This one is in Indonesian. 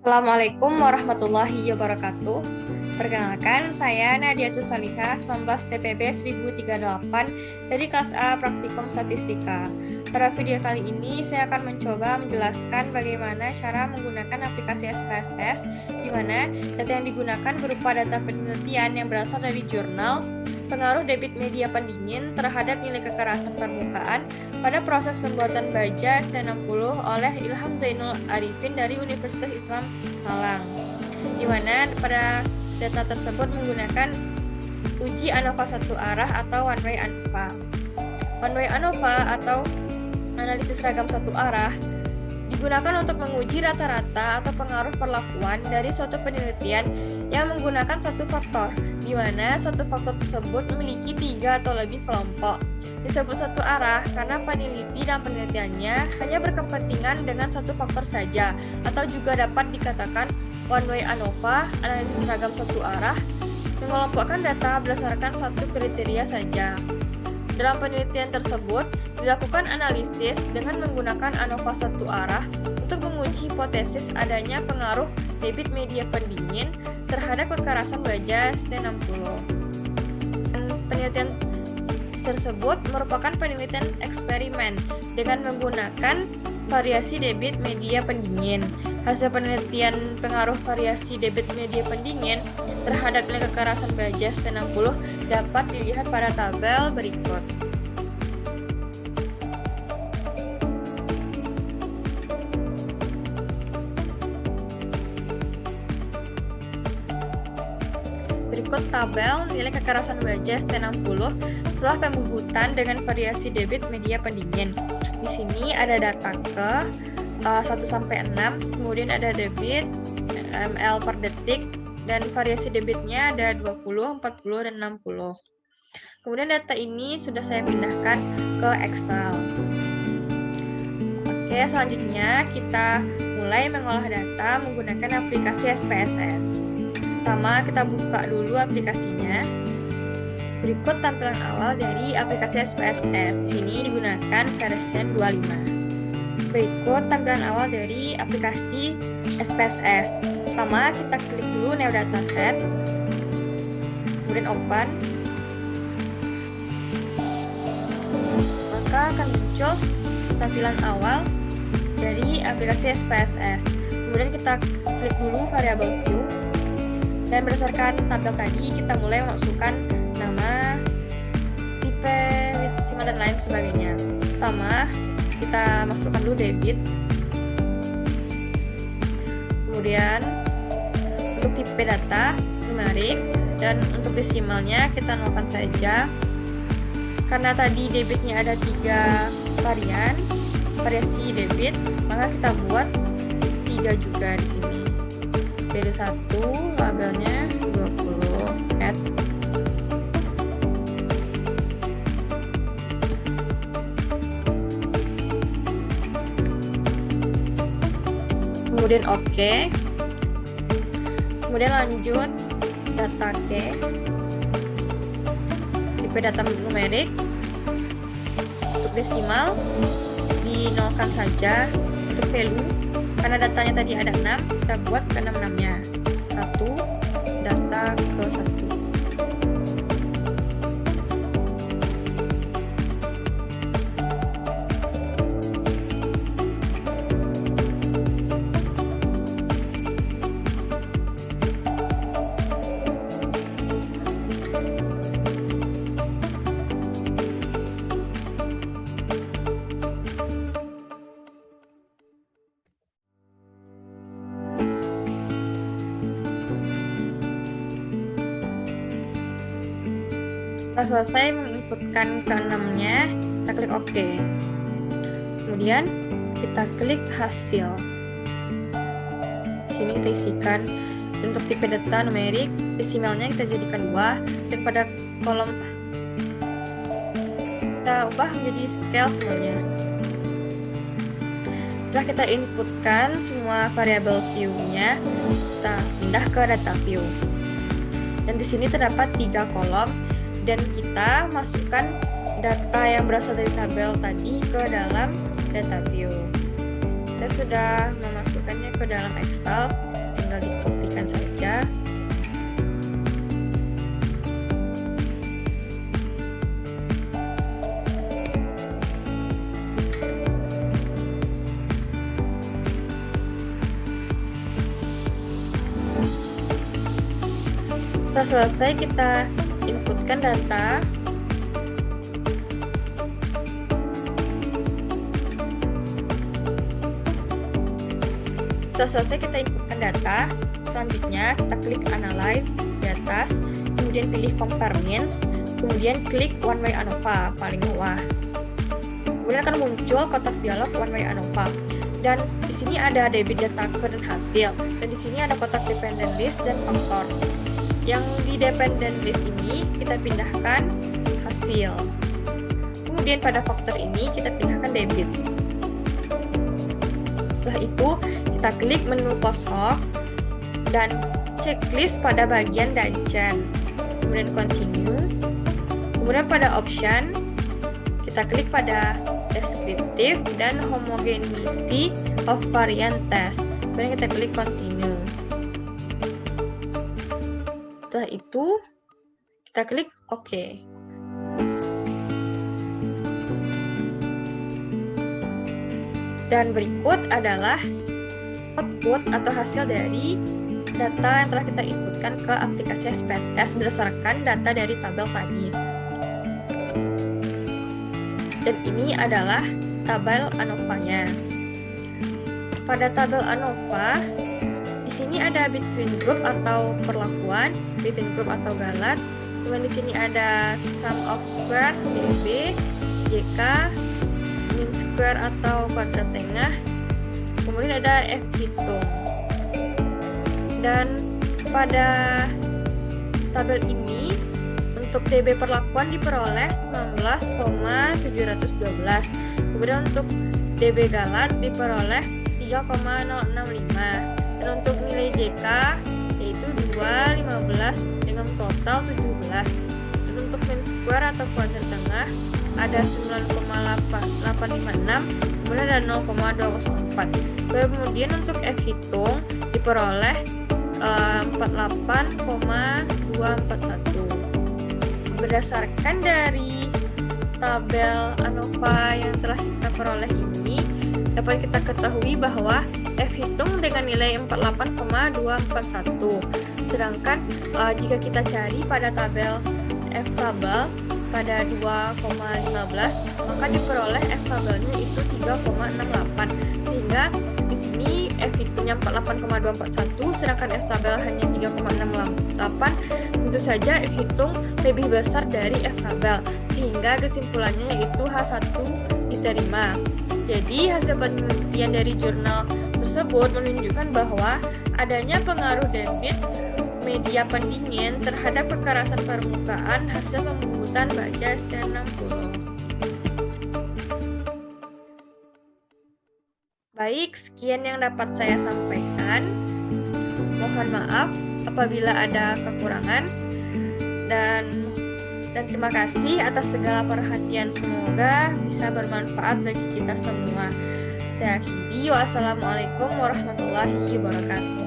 Assalamualaikum warahmatullahi wabarakatuh. Perkenalkan, saya Nadiatus Salihah, 19 TPB 1038 dari kelas A Praktikum Statistika. Pada video kali ini, saya akan mencoba menjelaskan bagaimana cara menggunakan aplikasi SPSS, di mana data yang digunakan berupa data penelitian yang berasal dari jurnal pengaruh debit media pendingin terhadap nilai kekerasan permukaan pada proses pembuatan baja ST60 oleh Ilham Zainul Arifin dari Universitas Islam Malang, di mana pada data tersebut menggunakan uji ANOVA satu arah atau one way ANOVA. One way ANOVA atau analisis ragam satu arah digunakan untuk menguji rata-rata atau pengaruh perlakuan dari suatu penelitian yang menggunakan satu faktor, di mana satu faktor tersebut memiliki 3 atau lebih kelompok. Disebut satu arah karena peneliti dan penelitiannya hanya berkepentingan dengan satu faktor saja, atau juga dapat dikatakan one way ANOVA, analisis ragam satu arah, mengelompokkan data berdasarkan satu kriteria saja. Dalam penelitian tersebut, dilakukan analisis dengan menggunakan ANOVA satu arah untuk menguji hipotesis adanya pengaruh debit media pendingin terhadap kekerasan baja ST60. Penelitian tersebut merupakan penelitian eksperimen dengan menggunakan variasi debit media pendingin. Hasil penelitian pengaruh variasi debit media pendingin terhadap nilai kekerasan baja ST60 dapat dilihat pada tabel berikut. Berikut tabel nilai kekerasan baja ST60 setelah pembubutan dengan variasi debit media pendingin. Di sini ada data ke 1 sampai 6, kemudian ada debit ml per detik dan variasi debitnya ada 20, 40 dan 60. Kemudian data ini sudah saya pindahkan ke Excel. Oke, selanjutnya kita mulai mengolah data menggunakan aplikasi SPSS. Pertama, kita buka dulu aplikasinya. Berikut tampilan awal dari aplikasi SPSS. Di sini digunakan versi 25. Berikut tampilan awal dari aplikasi SPSS. Pertama, kita klik dulu New Dataset. Kemudian Open. Maka akan muncul tampilan awal dari aplikasi SPSS. Kemudian kita klik dulu variabel view. Dan berdasarkan tabel tadi, kita mulai memasukkan nama, tipe, desimal, dan lain sebagainya. Pertama, kita masukkan dulu debit. Kemudian, untuk tipe data, numerik, dan untuk desimalnya kita nolkan saja. Karena tadi debitnya ada 3 varian, variasi debit, maka kita buat 3 juga di sini. Dari 1, labelnya 20, add. Kemudian OK. Kemudian lanjut data ke. Tipe data numerik. Untuk desimal dinolkan saja. Untuk value, karena datanya tadi ada 6, kita buat ke 6-6-nya. 1, data ke 1. Setelah selesai menginputkan ke-6-nya, kita klik OK. Kemudian kita klik hasil. Di sini kita isikan untuk tipe data numerik, desimalnya kita jadikan 2, dan pada kolom kita ubah menjadi scale semuanya. Setelah kita inputkan semua variabel view-nya, kita pindah ke data view. Dan di sini terdapat 3 kolom. Dan kita masukkan data yang berasal dari tabel tadi ke dalam data view. Kita sudah memasukkannya ke dalam Excel. tinggal dikopikan saja. Setelah selesai, kita inputkan data. Setelah selesai, kita inputkan data. Selanjutnya, kita klik Analyze di atas, kemudian pilih Compare Means, kemudian klik One Way ANOVA paling bawah. Kemudian akan muncul kotak dialog One Way ANOVA. Dan di sini ada debit data dan hasil. Dan di sini ada kotak dependent list dan faktor. Yang di dependent list ini kita pindahkan hasil. Kemudian pada faktor ini kita pindahkan debit. Setelah itu kita klik menu post hoc dan checklist pada bagian Danchan. Kemudian continue. Kemudian pada option kita klik pada descriptive dan homogeneity of variant test. Kemudian kita klik continue. Setelah itu, kita klik OK. Dan berikut adalah output atau hasil dari data yang telah kita inputkan ke aplikasi SPSS berdasarkan data dari tabel tadi. Dan ini adalah tabel ANOVA-nya. Pada tabel ANOVA, di sini ada between group atau perlakuan, between group atau galat. Kemudian di sini ada sum of square, DB, JK, mean square atau kuadrat tengah. Kemudian ada F hitung. Dan pada tabel ini untuk DB perlakuan diperoleh 19,712. Kemudian untuk DB galat diperoleh 3,065. Dan untuk nilai JK yaitu 2,15 dengan total 17. Dan untuk mean square atau kuadrat tengah ada 9,856, kemudian ada 0,204. Kemudian untuk F hitung diperoleh 48,241. Berdasarkan dari tabel ANOVA yang telah kita peroleh ini, dapat kita ketahui bahwa F hitung dengan nilai 48,241. Sedangkan jika kita cari pada tabel F tabel pada 2,15, maka diperoleh F tabelnya itu 3,68. Sehingga di sini F hitungnya 48,241, sedangkan F tabel hanya 3,68. Tentu saja F hitung lebih besar dari F tabel, sehingga kesimpulannya yaitu H1 diterima. Jadi hasil penelitian dari jurnal tersebut menunjukkan bahwa adanya pengaruh debit media pendingin terhadap kekerasan permukaan hasil pembuatan baja ST60. Baik, sekian yang dapat saya sampaikan. Mohon maaf apabila ada kekurangan, dan terima kasih atas segala perhatian. Semoga bisa bermanfaat bagi kita semua. Saya akhiri. Wassalamualaikum warahmatullahi wabarakatuh.